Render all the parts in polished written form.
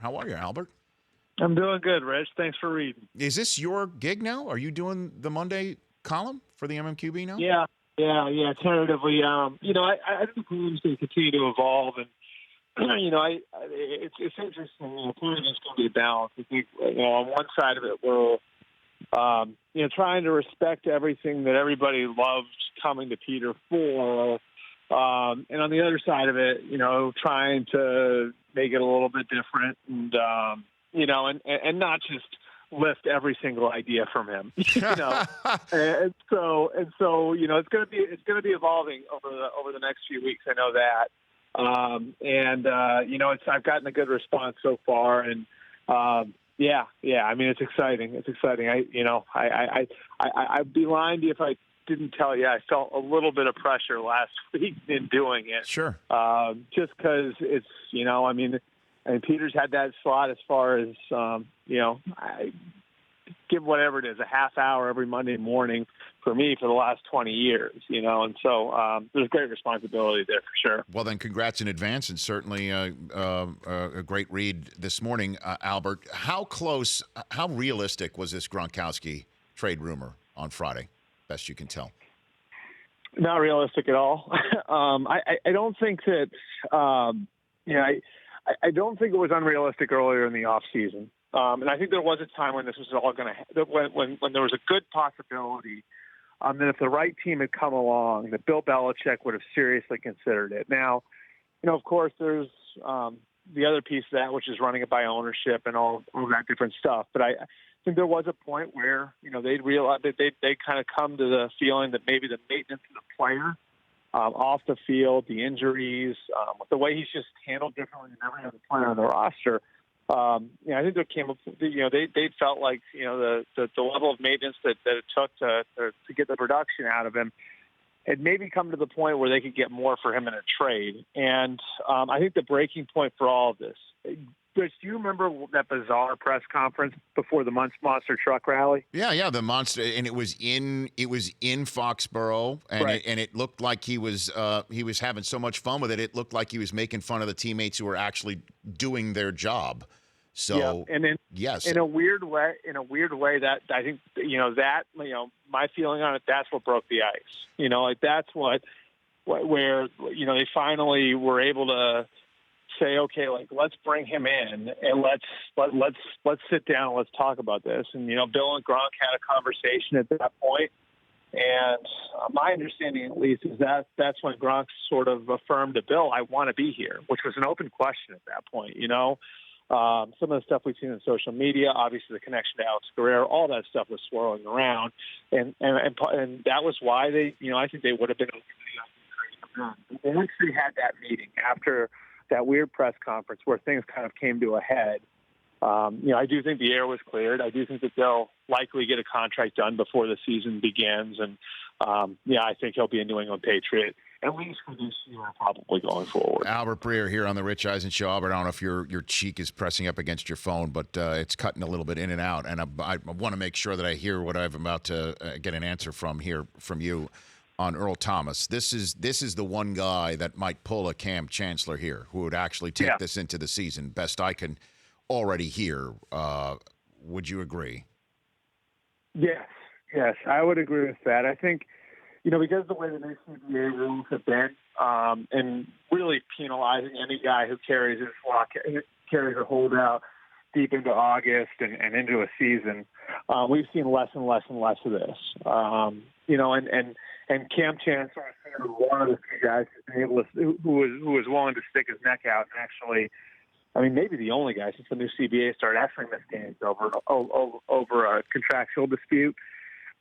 How are you, Albert? I'm doing good, Rich. Thanks for reading. Is this your gig now? Are you doing the Monday column for the MMQB now? Yeah. Tentatively, I think the column's going to continue to evolve, and it's interesting. Part of it's going to be a balance. I think, on one side of it, we're trying to respect everything that everybody loves coming to Peter for, and on the other side of it, trying to make it a little bit different, and and not just lift every single idea from him, and so it's going to be evolving over the next few weeks. I know that, I've gotten a good response so far, and yeah. I mean, it's exciting. It's exciting. I'd be lying to you if I didn't tell you I felt a little bit of pressure last week in doing it. Sure. Just because it's and Peter's had that slot as far as, I give whatever it is, a half hour every Monday morning for me for the last 20 years, and so there's great responsibility there for sure. Well, then congrats in advance, and certainly a great read this morning, Albert. How realistic was this Gronkowski trade rumor on Friday, best you can tell? Not realistic at all. I don't think that, I don't think it was unrealistic earlier in the offseason. And I think there was a time when this was all going to when there was a good possibility that if the right team had come along, that Bill Belichick would have seriously considered it. Now, of course, there's the other piece of that, which is running it by ownership and all that different stuff. But I think there was a point where they'd realize that they kind of come to the feeling that maybe the maintenance of the player off the field, the injuries, the way he's just handled differently than every other player on the roster. I think there came up, they felt like, the level of maintenance that it took to get the production out of him had maybe come to the point where they could get more for him in a trade. And I think the breaking point for all of this, Rich, do you remember that bizarre press conference before the Monster Truck Rally? Yeah, the monster, and it was in Foxborough, and Right. it looked like he was having so much fun with it. It looked like he was making fun of the teammates who were actually doing their job. So, yeah. And then, yes, in a weird way, that I think my feeling on it, that's what broke the ice. That's where they finally were able to say, okay, let's bring him in and let's sit down and let's talk about this. And Bill and Gronk had a conversation at that point, and my understanding at least is that's when Gronk sort of affirmed to Bill, "I want to be here," which was an open question at that point. Some of the stuff we've seen on social media, obviously the connection to Alex Guerrero, all that stuff was swirling around, and that was why they, I think they would have been open to the idea. They actually had that meeting after that weird press conference where things kind of came to a head. I do think the air was cleared. I do think that they'll likely get a contract done before the season begins, and I think he'll be a New England Patriot at least for this year, probably going forward. Albert Breer here on the Rich Eisen Show. Albert, I don't know if your cheek is pressing up against your phone, but it's cutting a little bit in and out, and I want to make sure that I hear what I'm about to get an answer from you on Earl Thomas. This is the one guy that might pull a Cam Chancellor here, who would actually take this into the season. Best I can already hear. Would you agree? Yes, I would agree with that. I think, because of the way the new CBA rules have been, and really penalizing any guy who carries a holdout deep into August and into a season, we've seen less and less and less of this. And Cam Chancellor is one of the few guys who was willing to stick his neck out and actually, maybe the only guy since the new CBA started actually missed games over a contractual dispute.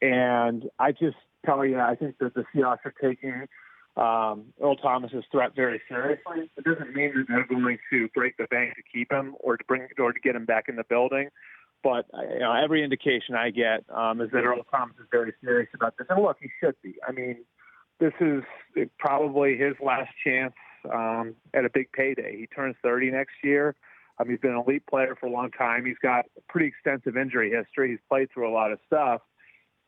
And I just tell you, I think that the Seahawks are taking Earl Thomas's threat very seriously. It doesn't mean that they're going to break the bank to keep him or to get him back in the building. But every indication I get is that Earl Thomas is very serious about this. And look, he should be. This is probably his last chance at a big payday. He turns 30 next year. He's been an elite player for a long time. He's got a pretty extensive injury history. He's played through a lot of stuff.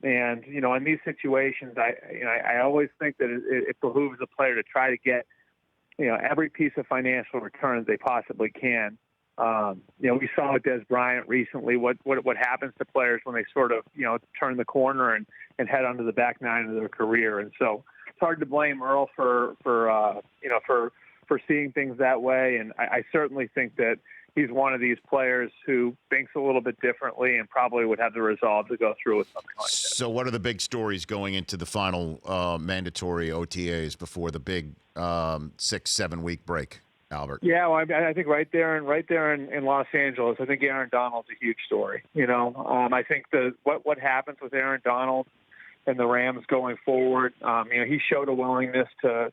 And, in these situations, I always think that it behooves a player to try to get, every piece of financial return they possibly can We saw with Des Bryant recently what happens to players when they sort of, turn the corner and head onto the back nine of their career. And so it's hard to blame Earl for seeing things that way. And I certainly think that he's one of these players who thinks a little bit differently and probably would have the resolve to go through with something like that. So what are the big stories going into the final mandatory OTAs before the big 6-7 week break, Albert? Yeah, well, I think right there in Los Angeles, I think Aaron Donald's a huge story. I think what happens with Aaron Donald and the Rams going forward. He showed a willingness to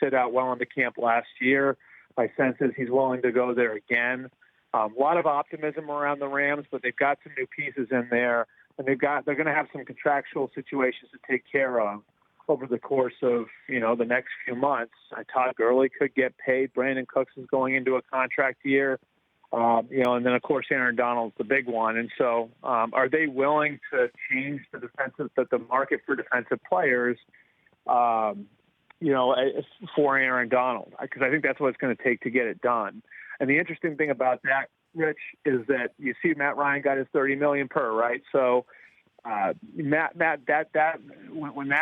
sit out well into camp last year. My sense is he's willing to go there again. A lot of optimism around the Rams, but they've got some new pieces in there, and they're going to have some contractual situations to take care of over the course of the next few months. Todd Gurley could get paid. Brandon Cooks is going into a contract year. And then of course Aaron Donald's the big one. And so, are they willing to change the market for defensive players? For Aaron Donald, because I think that's what it's going to take to get it done. And the interesting thing about that, Rich, is that you see Matt Ryan got his $30 million per, right? So when that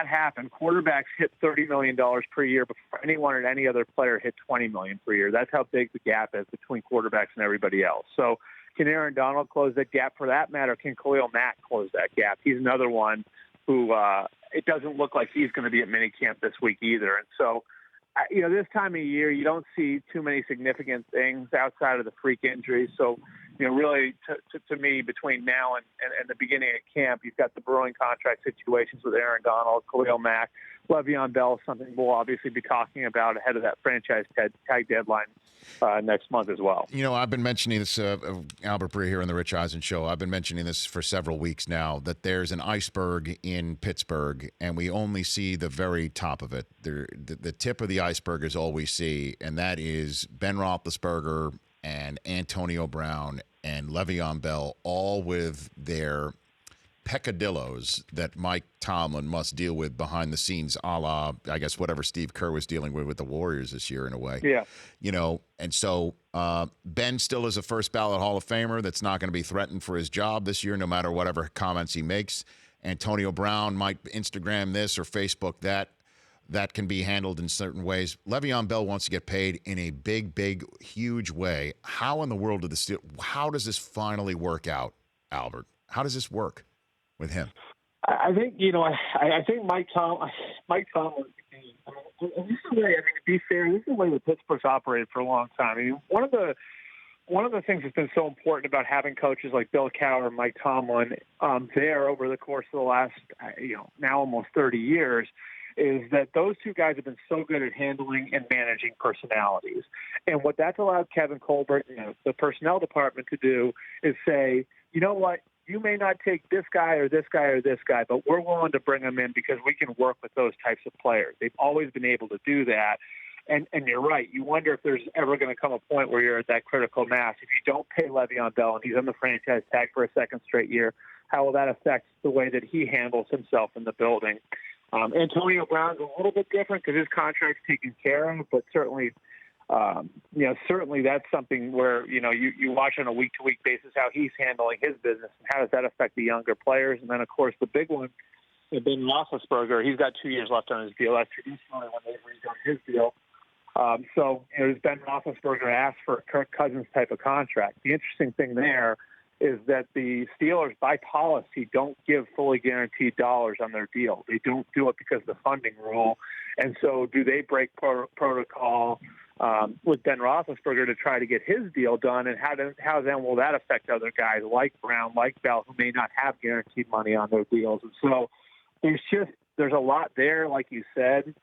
happened, quarterbacks hit $30 million per year before anyone or any other player hit $20 million per year. That's how big the gap is between quarterbacks and everybody else. So can Aaron Donald close that gap? For that matter, can Khalil Mack close that gap? He's another one who it doesn't look like he's going to be at minicamp this week either. And so, this time of year, you don't see too many significant things outside of the freak injuries. So, really, to me, between now and the beginning of camp, you've got the brewing contract situations with Aaron Donald, Khalil Mack, Le'Veon Bell, something we'll obviously be talking about ahead of that franchise tag deadline next month as well. I've been mentioning this, Albert Breer here on the Rich Eisen Show. I've been mentioning this for several weeks now, that there's an iceberg in Pittsburgh, and we only see the very top of it. The tip of the iceberg is all we see, and that is Ben Roethlisberger and Antonio Brown and Le'Veon Bell, all with their peccadillos that Mike Tomlin must deal with behind the scenes, a la, I guess, whatever Steve Kerr was dealing with the Warriors this year in a way. Yeah. And so Ben still is a first ballot Hall of Famer that's not going to be threatened for his job this year, no matter whatever comments he makes. Antonio Brown might Instagram this or Facebook that. That can be handled in certain ways. Le'Veon Bell wants to get paid in a big, huge way. How in the world how does this finally work out, Albert? How does this work with him? I think I think Mike Tomlin. And this is the way. To be fair, this is the way the Pittsburgh's operated for a long time. One of the things that's been so important about having coaches like Bill Cowher and Mike Tomlin there over the course of the last now almost 30 years is that those two guys have been so good at handling and managing personalities. And what that's allowed Kevin Colbert and the personnel department to do is say, you know what, you may not take this guy or this guy or this guy, but we're willing to bring them in because we can work with those types of players. They've always been able to do that. And you're right. You wonder if there's ever going to come a point where you're at that critical mass. If you don't pay Le'Veon Bell and he's on the franchise tag for a second straight year, how will that affect the way that he handles himself in the building? Antonio Brown's a little bit different because his contract's taken care of, but certainly, certainly that's something where, you watch on a week-to-week basis how he's handling his business and how does that affect the younger players. And then, of course, the big one, Ben Roethlisberger, he's got 2 years left on his deal. That's traditionally when they've redone his deal. Does Ben Roethlisberger ask for a Kirk Cousins type of contract? The interesting thing there is that the Steelers, by policy, don't give fully guaranteed dollars on their deal. They don't do it because of the funding rule. And so do they break protocol with Ben Roethlisberger to try to get his deal done? And how then will that affect other guys like Brown, like Bell, who may not have guaranteed money on their deals? And so there's a lot there, like you said.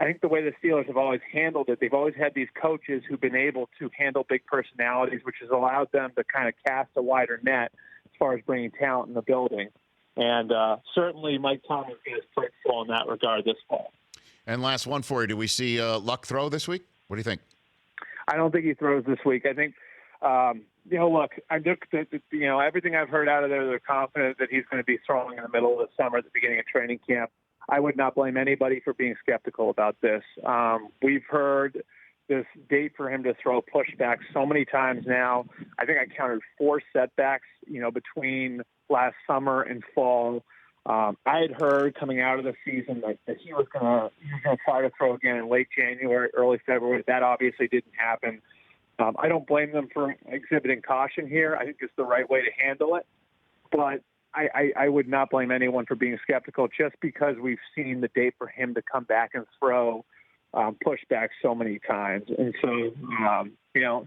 I think the way the Steelers have always handled it, they've always had these coaches who've been able to handle big personalities, which has allowed them to kind of cast a wider net as far as bringing talent in the building. And certainly Mike Tomlin is fruitful in that regard this fall. And last one for you. Do we see Luck throw this week? What do you think? I don't think he throws this week. I think, look, everything I've heard out of there, they're confident that he's going to be throwing in the middle of the summer at the beginning of training camp. I would not blame anybody for being skeptical about this. We've heard this date for him to throw pushed back so many times now. I think I counted 4 setbacks, between last summer and fall. I had heard coming out of the season that he was going to try to throw again in late January, early February. That obviously didn't happen. I don't blame them for exhibiting caution here. I think it's the right way to handle it. But I would not blame anyone for being skeptical just because we've seen the date for him to come back and throw pushback so many times. And so,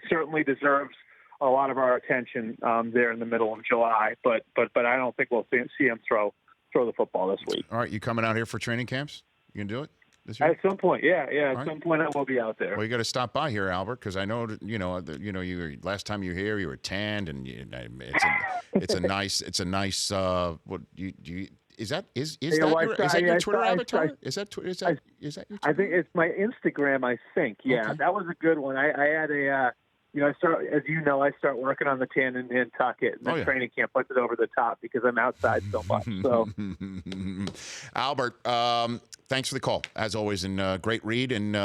certainly deserves a lot of our attention there in the middle of July. But I don't think we'll see him throw the football this week. All right, you coming out here for training camps? You can do it this year? At some point, yeah. At some point, I will be out there. Well, you got to stop by here, Albert, because I know you were, last time you were here, you were tanned, and it's a nice. What you is that your Twitter avatar? Is that your Twitter? I think it's my Instagram. I think, yeah, okay. That was a good one. I had a. I start working on the tan and tuck it, and then training camp puts it over the top because I'm outside so much. So, Albert, thanks for the call as always, and great read, and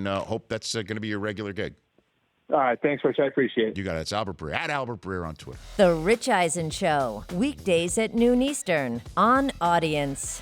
hope that's going to be your regular gig. All right, thanks, Rich. I appreciate it. You got it. It's Albert Breer at Albert Breer on Twitter. The Rich Eisen Show, weekdays at noon Eastern on Audience.